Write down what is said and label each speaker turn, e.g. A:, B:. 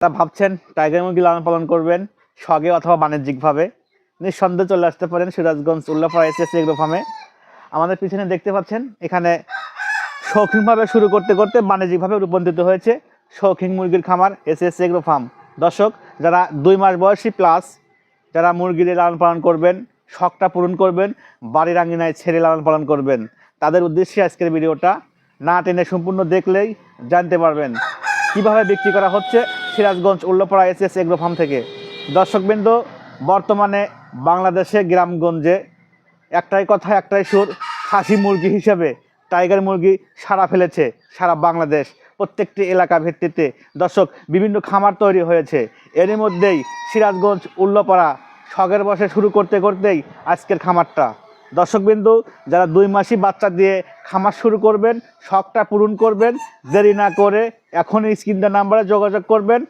A: তা ভাবছেন টাইগার মুরগি লালন পালন করবেন শখে অথবা বাণিজ্যিকভাবে, নিঃসন্দেহে চলে আসতে পারেন সিরাজগঞ্জ উল্লাপাড়া এসএস এগ্রো ফার্মে। আমাদের পিছনে দেখতে পাচ্ছেন এখানে শৌখিনভাবে শুরু করতে করতে বাণিজ্যিকভাবে রূপান্তরিত হয়েছে শৌখিন মুরগির খামার এসএস এগ্রো ফার্ম। দর্শক, যারা 2 মাস বয়সী প্লাস যারা মুরগিদের লালন পালন করবেন, শখটা পূরণ করবেন, বাড়ির আঙিনায় ছেড়ে লালন পালন করবেন, তাদের উদ্দেশ্যে আজকের ভিডিওটা। না টেনে সম্পূর্ণ দেখলেই জানতে পারবেন কিভাবে বিক্রি করা হচ্ছে Sirajganj Ullapara SS agro farm থেকে। দর্শকবৃন্দ, বর্তমানে বাংলাদেশে গ্রামগঞ্জে একটাই কথা একটাই সুর, খাসি মুরগি হিসেবে টাইগার মুরগি সাড়া ফেলেছে সারা বাংলাদেশ। প্রত্যেকটি এলাকা ভিত্তিতে দর্শক বিভিন্ন খামার তৈরি হয়েছে। এরই মধ্যেই সিরাজগঞ্জ উল্লাপাড়া শখের বসে শুরু করতে করতেই আজকের খামারটা। দর্শকবিন্দু, যারা 2 মাসই বাচ্চা দিয়ে খামার শুরু করবেন, শখটা পূরণ করবেন, দেরি না করে এখনই স্ক্রিন নাম্বারে যোগাযোগ করবেন।